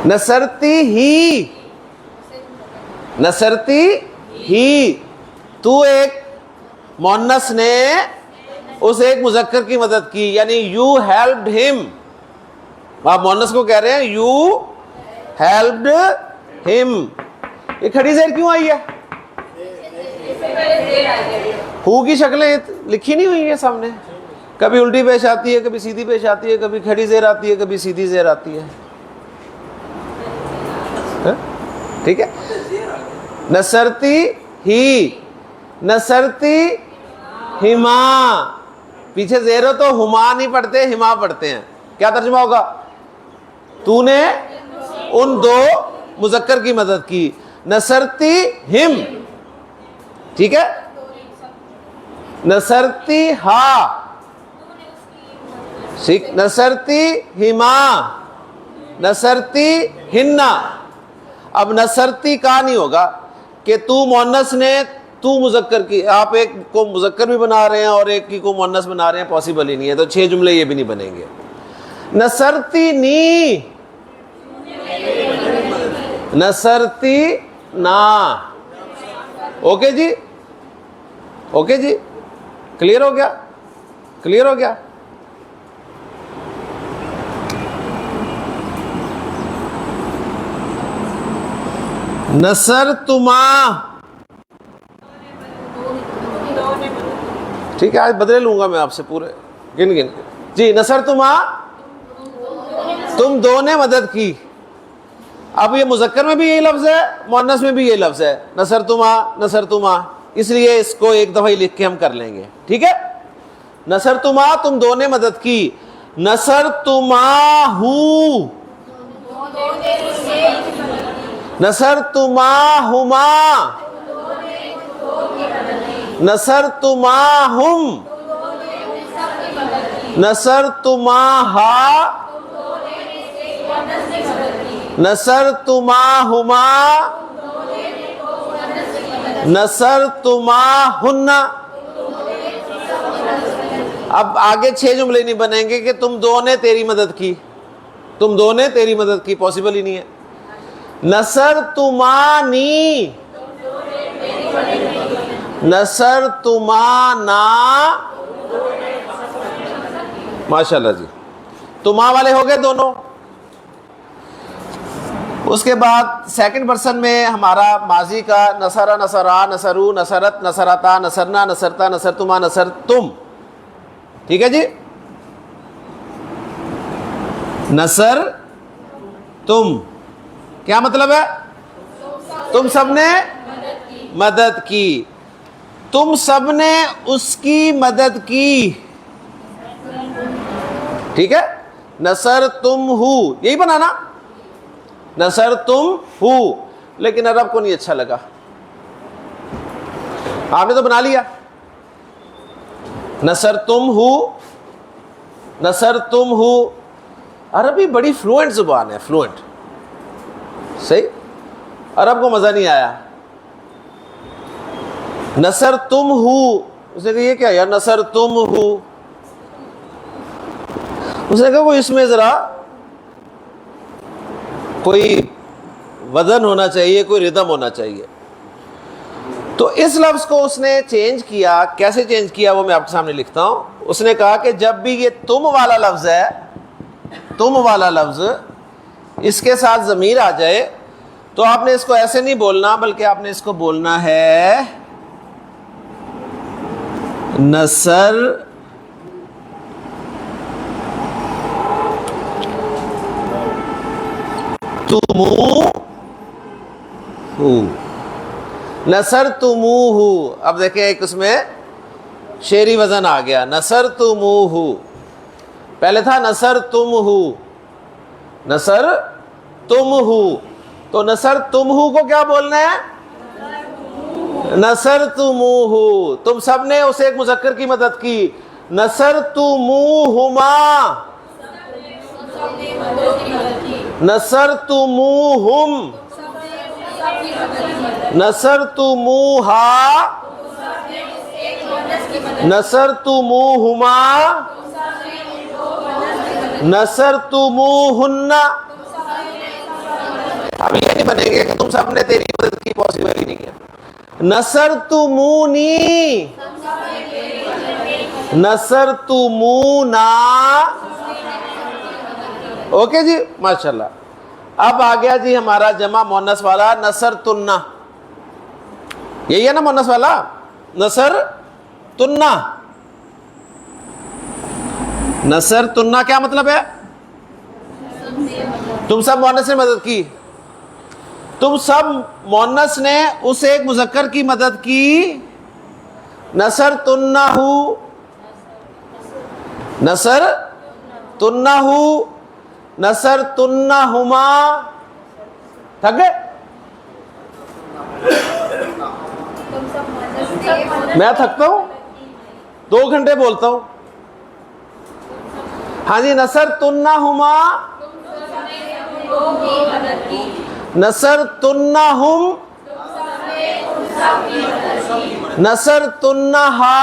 نصرتی ہی نصرتی ہی. تو ایک مؤنث نے اس ایک مذکر کی مدد کی، یعنی یو ہیلپڈ ہم. آپ مؤنث کو کہہ رہے ہیں یو ہیلپڈ ہم. یہ کھڑی زیر کیوں آئی ہے؟ ہو کی شکلیں لکھی نہیں ہوئی ہیں سامنے، کبھی الٹی پیش آتی ہے، کبھی سیدھی پیش آتی ہے، کبھی کھڑی زیر آتی ہے، کبھی سیدھی زیر آتی ہے. ٹھیک ہے. نصرتی ہی نصرتی ہما، پیچھے زیر ہو تو ہما نہیں پڑھتے، ہما پڑھتے ہیں. کیا ترجمہ ہوگا؟ تو نے ان 2 مذکر کی مدد کی. نصرتی ہم، ٹھیک ہے. نصرتی ہا، نصرتی ہما، نصرتی ہننا. اب نصرتی کا نہیں ہوگا کہ تو مؤنث نے تو مذکر کی، آپ ایک کو مذکر بھی بنا رہے ہیں اور ایک کی کو مؤنث بنا رہے ہیں، پاسبل ہی نہیں ہے. تو 6 جملے یہ بھی نہیں بنیں گے. نصرتی نی نصرتی نا. اوکے جی، اوکے جی، کلیئر ہو گیا، کلیئر ہو گیا. نصرتما، ٹھیک ہے، آج بدلے لوں گا میں آپ سے پورے گن گن کے. جی، نصرتما تم 2 نے مدد کی. اب یہ مذکر میں بھی یہی لفظ ہے، مؤنث میں بھی یہی لفظ ہے، نصرتما نصرتما، اس لیے اس کو ایک دفعہ لکھ کے ہم کر لیں گے. ٹھیک ہے. نصرتما تم 2 نے مدد کی. نصرتما ہو نصرتما ہما نصرتما ہم نصرتما ہا نصرتما ہما نصرتما ہن. اب آگے 6 جملے نہیں بنیں گے کہ تم 2 نے تیری مدد کی، تم 2 نے تیری مدد کی، پاسبل ہی نہیں ہے. نصرتمانی نصرتمانا، ماشاءاللہ جی. تما والے ہو گئے دونوں. اس کے بعد سیکنڈ پرسن میں ہمارا ماضی کا نصرہ، نصرا، نصرو، نصرت، نصرتا، نصرنا، نصرتا، نصرتما، نصرتم. ٹھیک ہے جی. نصر تم کیا مطلب ہے؟ تم سب نے مدد کی. تم سب نے اس کی مدد کی. ٹھیک ہے, نصر تم ہو, یہی بنا نا, نصر تم ہو. لیکن عرب کو نہیں اچھا لگا, آپ نے تو بنا لیا نصر تم ہو, نصر تم ہو. عربی بڑی فلوئنٹ زبان ہے, فلوئنٹ, صحیح. عرب کو مزہ نہیں آیا. نصر تم ہو, اس نے کہا یہ کیا یار, نصر تم ہو. اس نے کہا کوئی اس میں ذرا کوئی وزن ہونا چاہیے, کوئی ردم ہونا چاہیے. تو اس لفظ کو اس نے چینج کیا. کیسے چینج کیا وہ میں آپ کے سامنے لکھتا ہوں. اس نے کہا کہ جب بھی یہ تم والا لفظ ہے, تم والا لفظ, اس کے ساتھ ضمیر آ جائے تو آپ نے اس کو ایسے نہیں بولنا, بلکہ آپ نے اس کو بولنا ہے نصر تمو ہو, نصر تمو ہو. اب دیکھیں ایک اس میں شعری وزن آ گیا, نصر تمو ہو. پہلے تھا نصر تم ہو, نصر تم ہو. تو نصر تم ہو کو کیا بولنا ہے, نصر تمو ہو. تم سب نے اسے ایک مذکر کی مدد کی. نصر تموہما, نصر تموہم, نصر تموہا, نصر تموہما, نصر تموہن. اب یہ نہیں بنے گے کہ تم سب نے تیری مدد کی, پاسبل ہی نہیں ہے. نصر تمونی, نصر تمونا. اوکے جی, ماشاءاللہ. اب آ گیا جی ہمارا جمع مونس والا نصر تنہ. یہی ہے نا مونس والا, نصر تنہ. نصر تنہ کیا مطلب ہے, تم سب مونس نے مدد کی. تم سب مونس نے اس ایک مذکر کی مدد کی. نصر تنہو, نصر تنہو, نصر تنہما. تھک گئے, میں تھکتا ہوں, 2 گھنٹے بولتا ہوں. ہاں جی, نصر تنہما, نصر تنہم, نصر تنہا,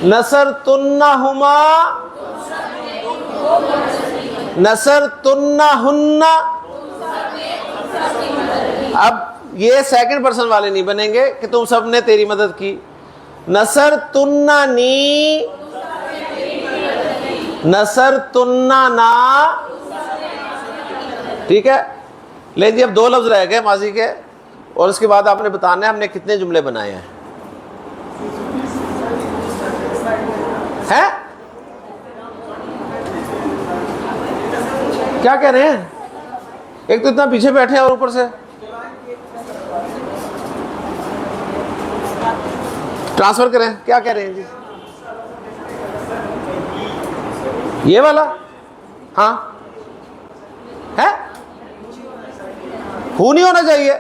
نصر تنہما, نصر تنہن. اب یہ سیکنڈ پرسن والے نہیں بنیں گے کہ تم سب نے تیری مدد کی. نصر تننی, نصر تننا. ٹھیک ہے, لیکن جی اب 2 لفظ رہ گئے ماضی کے, اور اس کے بعد آپ نے بتانا ہے ہم نے کتنے جملے بنائے ہیں. کیا کہہ رہے ہیں, ایک تو اتنا پیچھے بیٹھے ہیں اور اوپر سے ٹرانسفر کریں. کیا کہہ رہے ہیں جی, یہ والا, ہاں ہے, ہو نہیں ہونا چاہیے,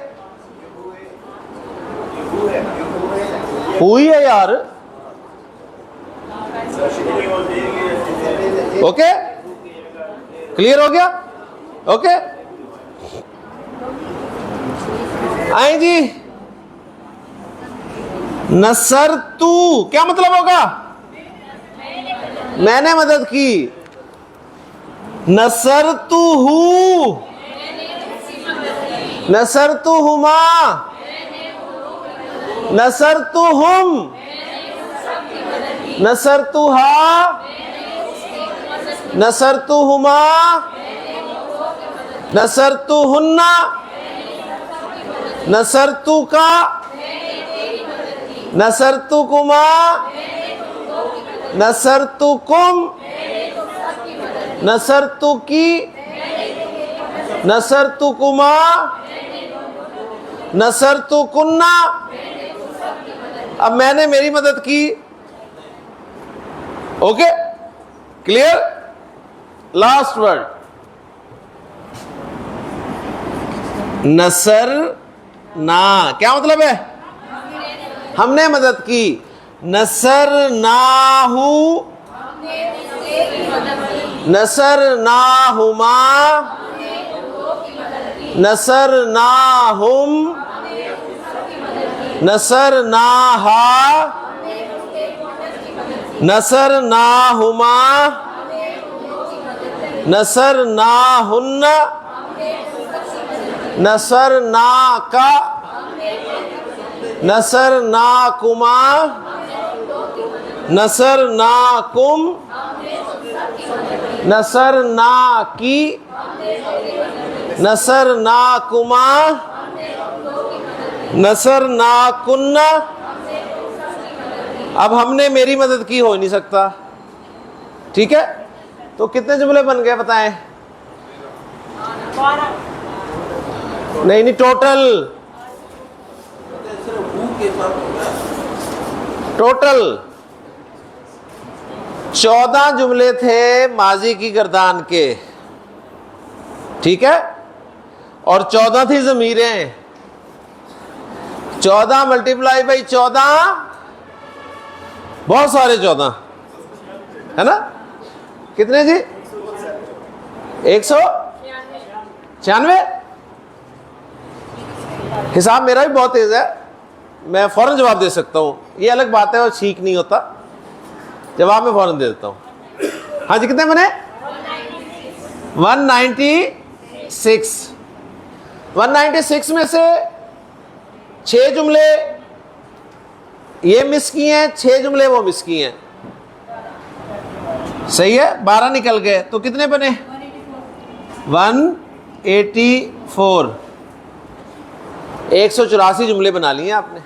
ہوئی ہے یار. اوکے, کلیئر ہو گیا. اوکے, آئیں جی. نصر تو کیا مطلب ہوگا, میں نے مدد کی. نصر تو ہو, نصر تو ہما, نصر تو ہم, نصر تو ہا, نصر تو ہما, نصر تو ہننا, نصر تو کا, نصر تو کما, نصر تو کم, نصر تو کی, نصر تو کما, نصرتکنہ، اب میں نے میری مدد کی. Okay clear. لاسٹ ورڈ نصرنا، کیا مطلب ہے؟ ہم نے مدد کی. نصرناہ، نصرناہما، نصرناہم، نصرناہا، نصرناہما، نصرناہن، نصرناکا، نصرناکما، نصرناکم، نصرناکی، نصرناکما، نصرناکن. اب ہم نے میری مدد کی ہو نہیں سکتا. ٹھیک ہے، تو کتنے جملے بن گئے بتائیں؟ نہیں ٹوٹل 14 جملے تھے ماضی کی گردان کے. ٹھیک ہے، اور 14 تھی ضمیریں. 14 ملٹیپلائی بائی 14 بہت سارے 14 ہے نا. کتنے جی؟ 196. حساب میرا بھی بہت تیز ہے، میں فوراً جواب دے سکتا ہوں. یہ الگ بات ہے اور ٹھیک نہیں ہوتا، جواب میں فوراً دے دیتا ہوں. ہاں جی کتنے بنے؟ 196. 196 میں سے 6 جملے یہ مس کی ہیں، 6 جملے وہ مس کی ہیں. صحیح ہے، 12 نکل گئے. تو کتنے بنے؟ 184. 184 جملے بنا لیے آپ نے.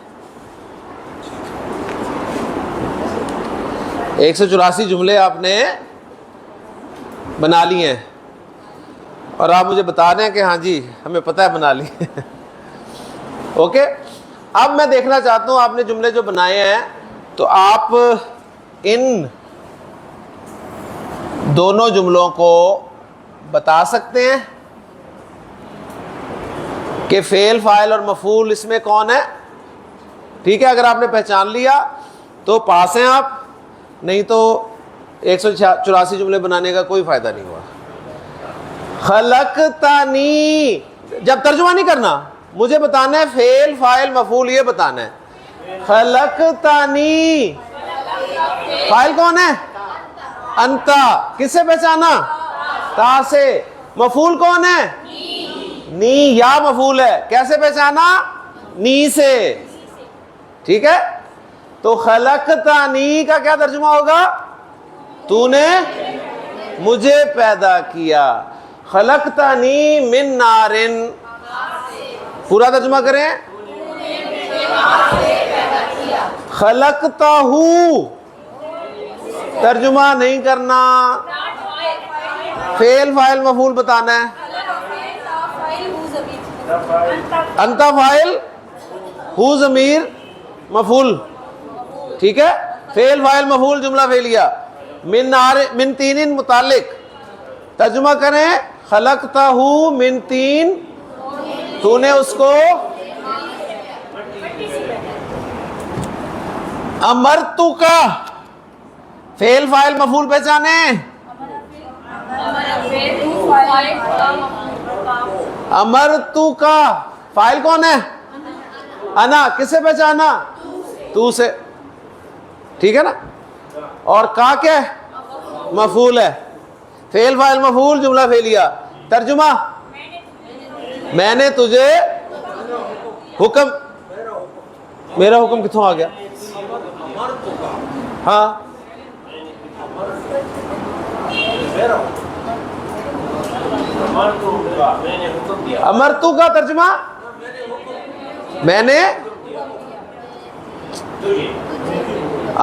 184 جملے آپ نے بنا لیے ہیں، اور آپ مجھے بتا رہے ہیں کہ ہاں جی ہمیں پتہ ہے بنا لی. اوکے، اب میں دیکھنا چاہتا ہوں آپ نے جملے جو بنائے ہیں، تو آپ ان دونوں جملوں کو بتا سکتے ہیں کہ فعل، فاعل اور مفعول اس میں کون ہے. ٹھیک ہے، اگر آپ نے پہچان لیا تو پاس ہیں آپ، نہیں تو 184 جملے بنانے کا کوئی فائدہ نہیں ہوا. خلقتنی، جب ترجمہ نہیں کرنا، مجھے بتانا ہے فعل، فاعل، مفعول، یہ بتانا ہے. خلقتنی، فاعل کون ہے؟ انتا. کس سے پہچانا؟ تا سے. مفعول کون ہے؟ نی، یا مفعول ہے. کیسے پہچانا؟ نی سے. ٹھیک ہے، تو خلقتنی کا کیا ترجمہ ہوگا؟ تو نے مجھے پیدا کیا. خلقتنی من نارن، پورا ترجمہ کریں. خلقتہ، ترجمہ نہیں کرنا، فعل، فاعل، مفعول بتانا ہے. انتا فاعل، ہو ضمیر، مفعول. ٹھیک ہے، فعل، فاعل، مفعول، جملہ فعلیہ. من تین متعلق، ترجمہ کریں. خلقتہ من تین، تو نے اس کو. امرتو کا، فعل، فاعل، مفعول پہچانے. امرتو کا فاعل کون ہے؟ انا. کس سے پہچانا؟ تو سے. ٹھیک ہے نا. اور کا کیا ہے؟ مفعول ہے. فعل، فاعل، مفعول، جملہ فعلیہ. ترجمہ، میں نے تجھے حکم. میرا حکم کتوں آ گیا؟ ہاں، امرتو کا ترجمہ میں نے.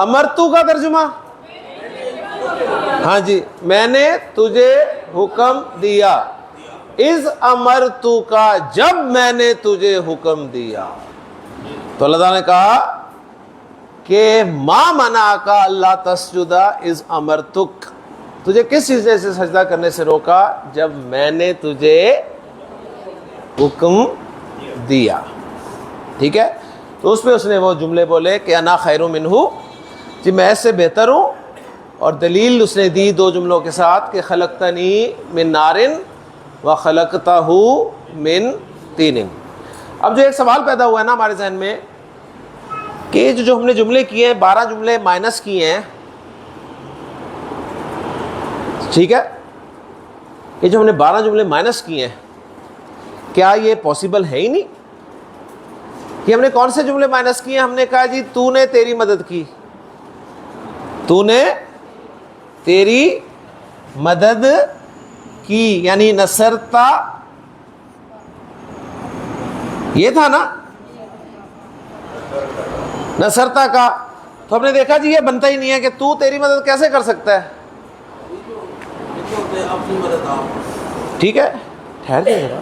امرتو کا ترجمہ ہاں جی، میں نے تجھے حکم دیا. اذ امرتک جب میں نے تجھے حکم دیا. تو اللہ تعالیٰ نے کہا کہ ما منعک اللہ تسجد اذ امرتک, تجھے کس چیز نے سے سجدہ کرنے سے روکا جب میں نے تجھے حکم دیا. ٹھیک ہے, تو اس پہ اس نے وہ جملے بولے کہ انا خیر منہ, جی میں اس سے بہتر ہوں, اور دلیل اس نے دی دو جملوں کے ساتھ کہ خلقتنی من نار وخلقتہ من طین. اب جو ایک سوال پیدا ہوا ہے نا ہمارے ذہن میں کہ جو ہم نے جملے کیے ہیں 12 جملے مائنس کیے ہیں, ٹھیک ہے, یہ جو ہم نے 12 جملے مائنس کیے ہیں کیا یہ پاسبل ہے ہی نہیں؟ کہ ہم نے کون سے جملے مائنس کیے ہیں؟ ہم نے کہا جی تو نے تیری مدد کی, تو نے تیری مدد کی, یعنی نصرتا, یہ تھا نا نصرتا کا. تو ہم نے دیکھا جی یہ بنتا ہی نہیں ہے کہ تو تیری مدد کیسے کر سکتا ہے. ٹھیک ہے, ٹھہر جائے ذرا,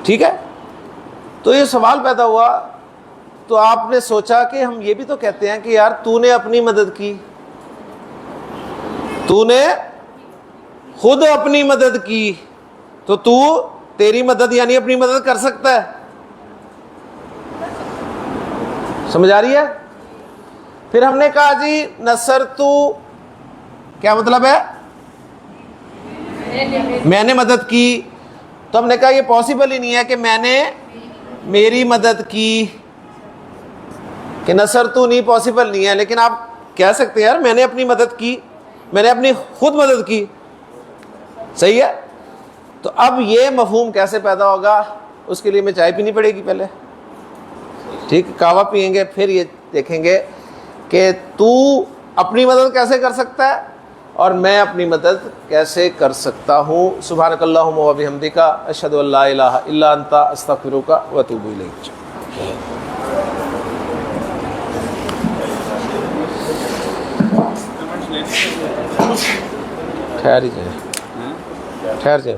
ٹھیک ہے. تو یہ سوال پیدا ہوا, تو آپ نے سوچا کہ ہم یہ بھی تو کہتے ہیں کہ یار تو نے اپنی مدد کی, تو نے خود اپنی مدد کی, تو تیری مدد یعنی اپنی مدد کر سکتا ہے. سمجھ آ رہی ہے؟ پھر ہم نے کہا جی نصرتو کیا مطلب ہے؟ میں نے مدد کی. تو ہم نے کہا یہ پاسبل ہی نہیں ہے کہ میں نے میری مدد کی, کہ نصرتو نہیں, پاسبل نہیں ہے. لیکن آپ کہہ سکتے ہیں یار میں نے اپنی مدد کی, میں نے اپنی خود مدد کی, صحیح ہے. تو اب یہ مفہوم کیسے پیدا ہوگا, اس کے لیے میں چائے پینی پڑے گی پہلے, ٹھیک, کہوہ پیئیں گے, پھر یہ دیکھیں گے کہ تو اپنی مدد کیسے کر سکتا ہے اور میں اپنی مدد کیسے کر سکتا ہوں. سبحانک اللہم و بحمدک اشہد ان لا الہ الا انت استغفرک و اتوب الیک. ٹھہر ہی جائیں, ٹھہر جائیں,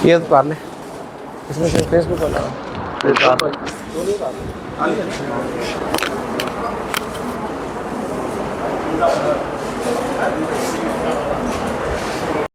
یہ تو کار لیں, اس میں سے فیس بک والا